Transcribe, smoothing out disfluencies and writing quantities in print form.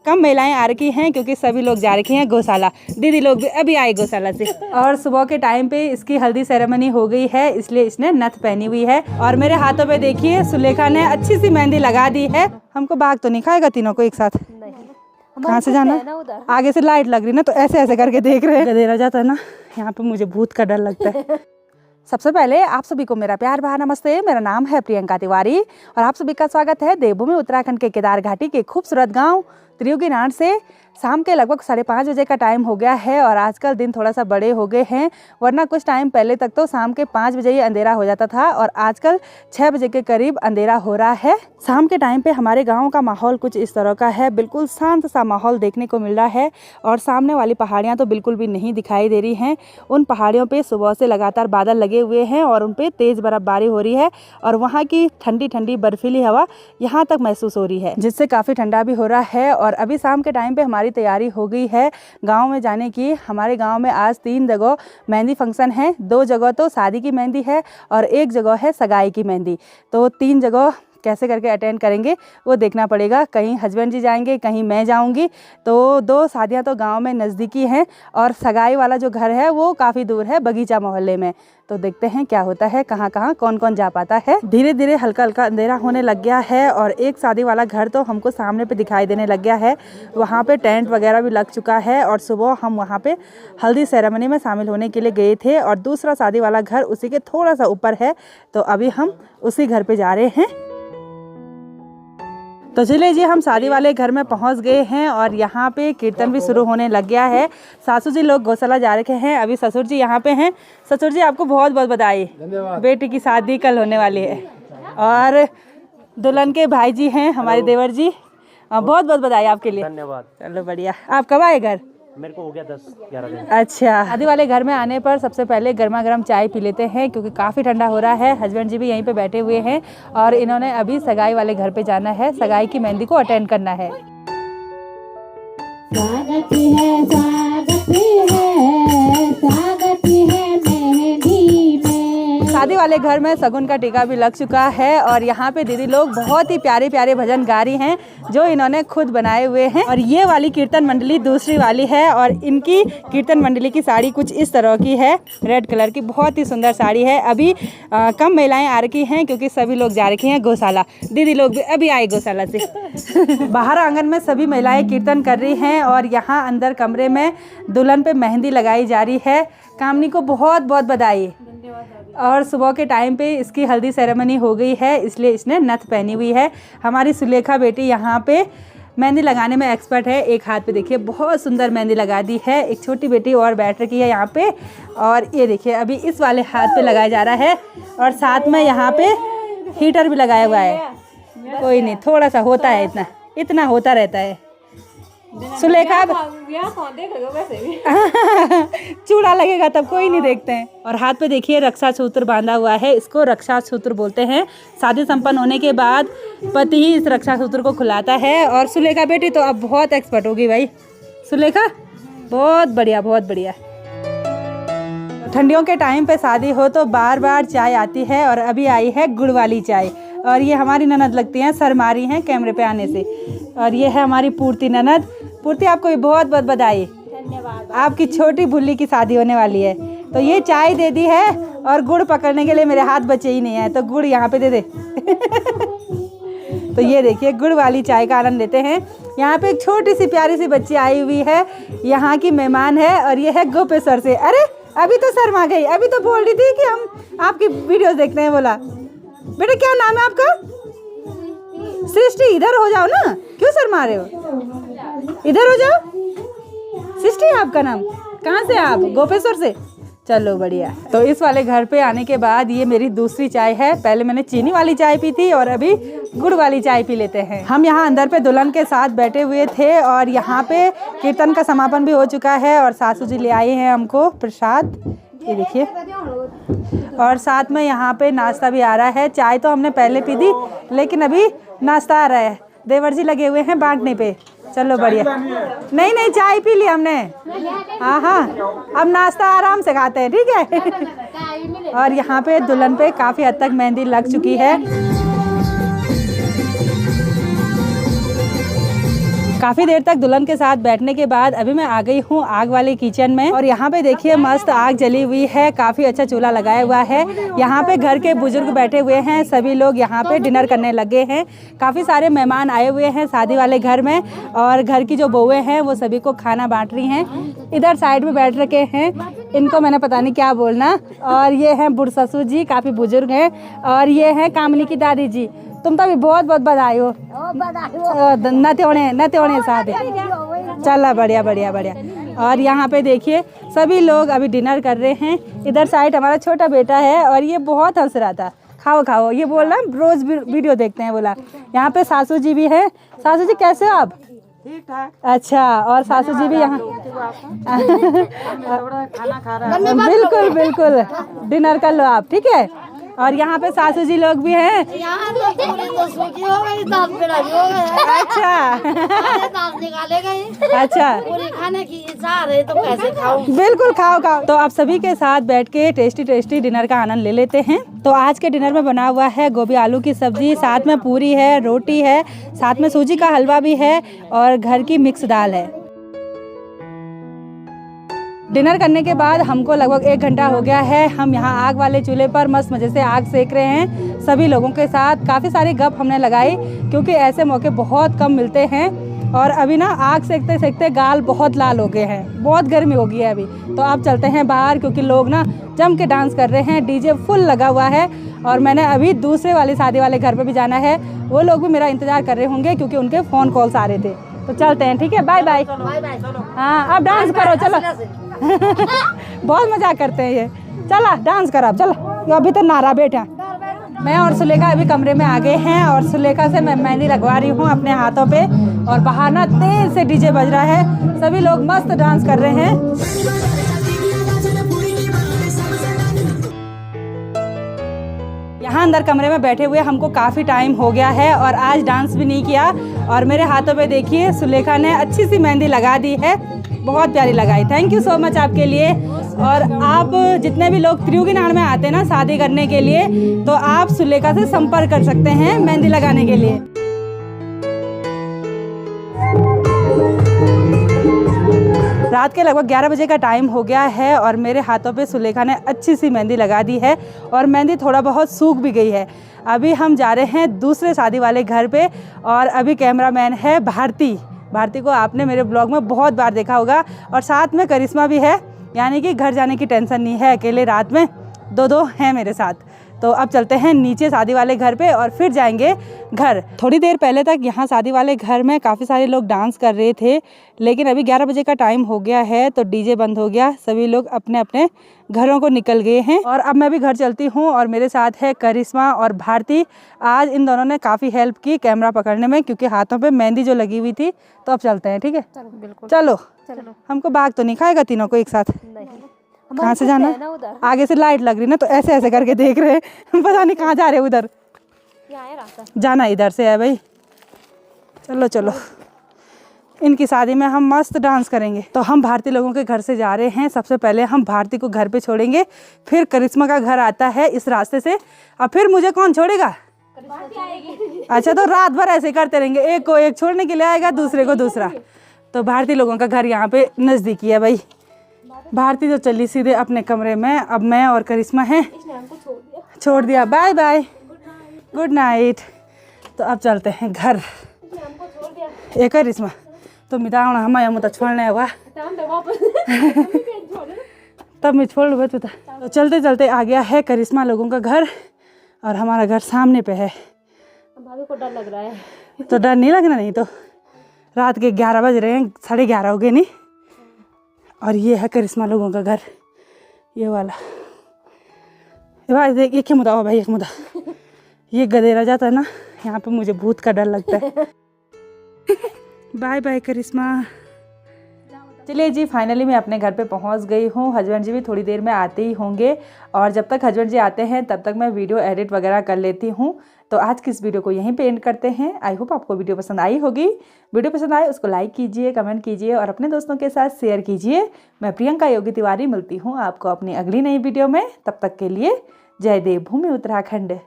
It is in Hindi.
कम महिलाएं आ रखी हैं क्योंकि सभी लोग जा रखी हैं गौशाला। दीदी लोग भी अभी आए गौशाला से। और सुबह के टाइम पे इसकी हल्दी सेरेमनी हो गई है, इसलिए इसने नथ पहनी हुई है। और मेरे हाथों पे देखिए सुलेखा ने अच्छी सी मेहंदी लगा दी है। हमको बाघ तो नहीं खाएगा तीनों को एक साथ? कहाँ से जाना? आगे से लाइट लग रही ना, तो ऐसे ऐसे करके देख रहे हैं। गधेरा जाता है ना, यहाँ पे मुझे भूत का डर लगता है। सबसे पहले आप सभी को मेरा प्यार भरा नमस्ते। मेरा नाम है प्रियंका तिवारी और आप सभी का स्वागत है देवभूमि उत्तराखंड के केदार घाटी के खूबसूरत गांव त्रियुगीनाट से। शाम के लगभग 5:30 बजे का टाइम हो गया है और आजकल दिन थोड़ा सा बड़े हो गए हैं, वरना कुछ टाइम पहले तक तो शाम के 5 बजे ही अंधेरा हो जाता था और आजकल 6 बजे के करीब अंधेरा हो रहा है। शाम के टाइम पे हमारे गांव का माहौल कुछ इस तरह का है, बिल्कुल शांत सा माहौल देखने को मिल रहा है और सामने वाली पहाड़ियाँ तो बिल्कुल भी नहीं दिखाई दे रही हैं। उन पहाड़ियों पर सुबह से लगातार बादल लगे हुए हैं और उन पर तेज़ बर्फबारी हो रही है और वहाँ की ठंडी ठंडी बर्फीली हवा यहाँ तक महसूस हो रही है, जिससे काफ़ी ठंडा भी हो रहा है। और अभी शाम के टाइम पे हमारी तैयारी हो गई है गांव में जाने की। हमारे गांव में आज 3 जगह मेहंदी फंक्शन है। 2 जगह तो शादी की मेहंदी है और 1 जगह है सगाई की मेहंदी। तो 3 जगह कैसे करके अटेंड करेंगे वो देखना पड़ेगा। कहीं हस्बैंड जी जाएंगे, कहीं मैं जाऊंगी। तो 2 शादियां तो गांव में नज़दीकी हैं और सगाई वाला जो घर है वो काफ़ी दूर है, बगीचा मोहल्ले में। तो देखते हैं क्या होता है, कहाँ कहाँ कौन कौन जा पाता है। धीरे धीरे हल्का हल्का अंधेरा होने लग गया है और एक शादी वाला घर तो हमको सामने पे दिखाई देने लग गया है। वहाँ पे टेंट वगैरह भी लग चुका है और सुबह हम वहाँ पे हल्दी सेरेमनी में शामिल होने के लिए गए थे और दूसरा शादी वाला घर उसी के थोड़ा सा ऊपर है। तो अभी हम उसी घर पे जा रहे हैं। तो चलिए जी, हम शादी वाले घर में पहुंच गए हैं और यहाँ पे कीर्तन भी शुरू होने लग गया है। सासू जी लोग गौशाला जा रखे हैं, अभी ससुर जी यहाँ पे हैं। ससुर जी आपको बहुत बहुत बधाई, बेटी की शादी कल होने वाली है। और दुल्हन के भाई जी हैं हमारे देवर जी, बहुत बहुत बधाई आपके लिए। धन्यवाद। चलो बढ़िया। आप कब आए घर? मेरे को हो गया 10-11 दिन। अच्छा, शादी वाले घर में आने पर सबसे पहले गर्मा गर्म चाय पी लेते हैं क्योंकि काफ़ी ठंडा हो रहा है। हस्बैंड जी भी यहीं पे बैठे हुए हैं और इन्होंने अभी सगाई वाले घर पे जाना है, सगाई की मेहंदी को अटेंड करना है। स्वागत है, स्वागत है, स्वागत है मेहंदी में। शादी वाले घर में सगुन का टीका भी लग चुका है और यहाँ पे दीदी लोग बहुत ही प्यारे प्यारे भजन गा रही हैं जो इन्होंने खुद बनाए हुए हैं। और ये वाली कीर्तन मंडली दूसरी वाली है और इनकी कीर्तन मंडली की साड़ी कुछ इस तरह की है, रेड कलर की, बहुत ही सुंदर साड़ी है। अभी कम महिलाएं आ रखी हैं क्योंकि सभी लोग जा रखी हैं गौशाला। दीदी लोग भी अभी आए गौशाला से। बाहर आंगन में सभी महिलाएं कीर्तन कर रही हैं और यहाँ अंदर कमरे में दुल्हन पे मेहंदी लगाई जा रही है। कामनी को बहुत बहुत बधाई। और सुबह के टाइम पे इसकी हल्दी सेरेमनी हो गई है, इसलिए इसने नथ पहनी हुई है। हमारी सुलेखा बेटी यहाँ पे मेहंदी लगाने में एक्सपर्ट है। एक हाथ पे देखिए बहुत सुंदर मेहंदी लगा दी है। एक छोटी बेटी और बैठ रखी है यहाँ पे और ये देखिए अभी इस वाले हाथ पे लगाया जा रहा है और साथ में यहाँ पे हीटर भी लगाया हुआ है। कोई नहीं, थोड़ा सा होता है, इतना इतना होता रहता है। सुलेखा चूड़ा लगेगा तब कोई नहीं देखते हैं। और हाथ पे देखिए रक्षा सूत्र बांधा हुआ है, इसको रक्षा सूत्र बोलते हैं। शादी संपन्न होने के बाद पति ही इस रक्षा सूत्र को खुलाता है। और सुलेखा बेटी तो अब बहुत एक्सपर्ट होगी भाई। सुलेखा बहुत बढ़िया, बहुत बढ़िया। ठंडियों के टाइम पे शादी हो तो बार बार चाय आती है और अभी आई है गुड़ वाली चाय। और ये हमारी ननद लगती हैं, शर्मा रही हैं कैमरे पे आने से। और ये है हमारी पूर्ति ननद। पूर्ति आपको भी बहुत बहुत बधाई। धन्यवाद। आपकी छोटी बुल्ली की शादी होने वाली है तो ये चाय दे दी है और गुड़ पकड़ने के लिए मेरे हाथ बचे ही नहीं है, तो गुड़ यहाँ पे दे दे। तो ये देखिए गुड़ वाली चाय का आनंद लेते हैं। यहाँ पे एक छोटी सी प्यारी सी बच्ची आई हुई है, यहाँ की मेहमान है और ये है गोपेश्वर से। अरे अभी तो शर्मा गई, अभी तो बोल रही थी कि हम आपकी वीडियोस देखते हैं। बोला बेटा क्या नाम है आपका? सृष्टि। इधर हो जाओ ना, क्यों शर्मा रहे हो? इधर हो जाओ। सृष्टि आपका नाम? कहाँ से आप? गोपेश्वर से। चलो बढ़िया। तो इस वाले घर पे आने के बाद ये मेरी दूसरी चाय है। पहले मैंने चीनी वाली चाय पी थी और अभी गुड़ वाली चाय पी लेते हैं। हम यहाँ अंदर पे दुल्हन के साथ बैठे हुए थे और यहाँ पे कीर्तन का समापन भी हो चुका है और सासू जी ले आए हैं हमको प्रसाद, ये देखिए। और साथ में यहाँ पे नाश्ता भी आ रहा है। चाय तो हमने पहले पी दी लेकिन अभी नाश्ता आ रहा है। देवर जी लगे हुए हैं बांटने पे। चलो बढ़िया। नहीं नहीं, चाय पी ली हमने। हाँ हाँ, अब नाश्ता आराम से खाते हैं, ठीक है। और यहाँ पे दुल्हन पे काफ़ी हद तक मेहंदी लग चुकी है। काफ़ी देर तक दुल्हन के साथ बैठने के बाद अभी मैं आ गई हूँ आग वाले किचन में। और यहाँ पे देखिए मस्त आग जली हुई है, काफ़ी अच्छा चूल्हा लगाया हुआ है। यहाँ पे घर के बुजुर्ग बैठे हुए हैं, सभी लोग यहाँ पे डिनर करने लगे हैं। काफ़ी सारे मेहमान आए हुए हैं शादी वाले घर में और घर की जो बहुएं हैं वो सभी को खाना बांट रही हैं। इधर साइड में बैठ रखे हैं, इनको मैंने पता नहीं क्या बोलना। और ये हैं बुढ़ ससुर जी, काफ़ी बुजुर्ग हैं। और ये हैं कामली की दादी जी। तुम तो भी बहुत बहुत बधाई हो, न त्योने साथ चला, बढ़िया बढ़िया बढ़िया। और यहाँ पे देखिए सभी लोग अभी डिनर कर रहे हैं। इधर साइड हमारा छोटा बेटा है और ये बहुत हंस रहा था, खाओ खाओ ये बोल रहा, रोज वीडियो देखते हैं बोला। यहाँ पे सासू जी भी है। सासू जी कैसे हो आप? ठीक ठाक। अच्छा, और सासू जी भी यहाँ खाना खा रहा है। बिल्कुल बिल्कुल, डिनर कर लो आप, ठीक है। और यहाँ पे सासू जी लोग भी हैं। अच्छा अच्छा, खाने की इच्छा है तो कैसे खाऊं? बिल्कुल खाओ खाओ। तो आप सभी के साथ बैठ के टेस्टी टेस्टी डिनर का आनंद ले लेते हैं। तो आज के डिनर में बना हुआ है गोभी आलू की सब्जी, साथ में पूरी है, रोटी है, साथ में सूजी का हलवा भी है और घर की मिक्स दाल है। डिनर करने के बाद हमको लगभग 1 घंटा हो गया है। हम यहाँ आग वाले चूल्हे पर मस्त मज़े से आग सेक रहे हैं सभी लोगों के साथ। काफ़ी सारी गप हमने लगाई क्योंकि ऐसे मौके बहुत कम मिलते हैं। और अभी ना आग सेकते सेकते गाल बहुत लाल हो गए हैं, बहुत गर्मी हो गई है अभी। तो अब चलते हैं बाहर क्योंकि लोग ना जम के डांस कर रहे हैं, डीजे फुल लगा हुआ है। और मैंने अभी दूसरे वाली शादी वाले घर पर भी जाना है, वो लोग भी मेरा इंतज़ार कर रहे होंगे क्योंकि उनके फ़ोन कॉल्स आ रहे थे। तो चलते हैं, ठीक है, बाय बाय। हाँ अब डांस करो, चलो बहुत मजाक करते हैं ये। चला डांस करो अब, चलो। अभी तो नारा बेटा, मैं और सुलेखा अभी कमरे में आ गए हैं और सुलेखा से मैं मेहंदी लगवा रही हूँ अपने हाथों पे। और बाहर ना तेज से डीजे बज रहा है, सभी लोग मस्त डांस कर रहे हैं। यहाँ अंदर कमरे में बैठे हुए हमको काफ़ी टाइम हो गया है और आज डांस भी नहीं किया। और मेरे हाथों पे देखिए सुलेखा ने अच्छी सी मेहंदी लगा दी है, बहुत प्यारी लगाई। थैंक यू सो मच आपके लिए। और आप जितने भी लोग त्रियुगीनाड़ में आते हैं ना शादी करने के लिए, तो आप सुलेखा से संपर्क कर सकते हैं मेहंदी लगाने के लिए। रात के लगभग 11 बजे का टाइम हो गया है और मेरे हाथों पे सुलेखा ने अच्छी सी मेहंदी लगा दी है और मेहंदी थोड़ा बहुत सूख भी गई है। अभी हम जा रहे हैं दूसरे शादी वाले घर पे और अभी कैमरामैन है भारती। भारती को आपने मेरे ब्लॉग में बहुत बार देखा होगा। और साथ में करिश्मा भी है, यानी कि घर जाने की टेंशन नहीं है, अकेले रात में दो हैं मेरे साथ। तो अब चलते हैं नीचे शादी वाले घर पे और फिर जाएंगे घर। थोड़ी देर पहले तक यहाँ शादी वाले घर में काफ़ी सारे लोग डांस कर रहे थे, लेकिन अभी 11 बजे का टाइम हो गया है तो डीजे बंद हो गया, सभी लोग अपने अपने घरों को निकल गए हैं। और अब मैं भी घर चलती हूँ और मेरे साथ है करिश्मा और भारती। आज इन दोनों ने काफ़ी हेल्प की कैमरा पकड़ने में क्योंकि हाथों पे मेहंदी जो लगी हुई थी। तो अब चलते हैं, ठीक है, चलो। हमको बाग तो नहीं खाएगा तीनों को एक साथ? कहाँ से जाना? आगे से लाइट लग रही ना तो ऐसे ऐसे करके देख रहे हैं पता नहीं कहाँ जा रहे, उधर जाना, इधर से है भाई। चलो चलो, इनकी शादी में हम मस्त डांस करेंगे। तो हम भारती लोगों के घर से जा रहे हैं। सबसे पहले हम भारती को घर पे छोड़ेंगे, फिर करिश्मा का घर आता है इस रास्ते से, और फिर मुझे कौन छोड़ेगा? अच्छा, तो रात भर ऐसे करते रहेंगे, एक को एक छोड़ने के लिए आएगा, दूसरे को दूसरा। तो भारती लोगों का घर यहाँ पे नज़दीकी है भाई। भारती तो चली सीधे अपने कमरे में, अब मैं और करिश्मा हैं, छोड़ दिया। Bye bye, good night. तो अब चलते हैं घर। एक करिश्मा तो मिटा हमारे मुँह छोड़ने हुआ तब मैं छोड़ लूँगा। तो चलते चलते आ गया है करिश्मा लोगों का घर और हमारा घर सामने पे है। भाभी को डर लग रहा है। तो डर नहीं लगना, नहीं तो रात के 11 बज रहे हैं, 11:30 हो गए नहीं। और ये है करिश्मा लोगों का घर, ये वाला। भाई देख, एक मुद्दा हो भाई, एक मुद्दा। ये गधेरा जाता है ना, यहाँ पे मुझे भूत का डर लगता है। बाय बाय करिश्मा। चलिए जी, फाइनली मैं अपने घर पे पहुंच गई हूँ। हस्बैंड जी भी थोड़ी देर में आते ही होंगे और जब तक हस्बैंड जी आते हैं तब तक मैं वीडियो एडिट वगैरह कर लेती हूँ। तो आज की इस वीडियो को यहीं पे एंड करते हैं। आई होप आपको वीडियो पसंद आई होगी। वीडियो पसंद आए उसको लाइक कीजिए, कमेंट कीजिए और अपने दोस्तों के साथ शेयर कीजिए। मैं प्रियंका योगी तिवारी मिलती हूँ आपको अपनी अगली नई वीडियो में। तब तक के लिए जय देवभूमि उत्तराखंड।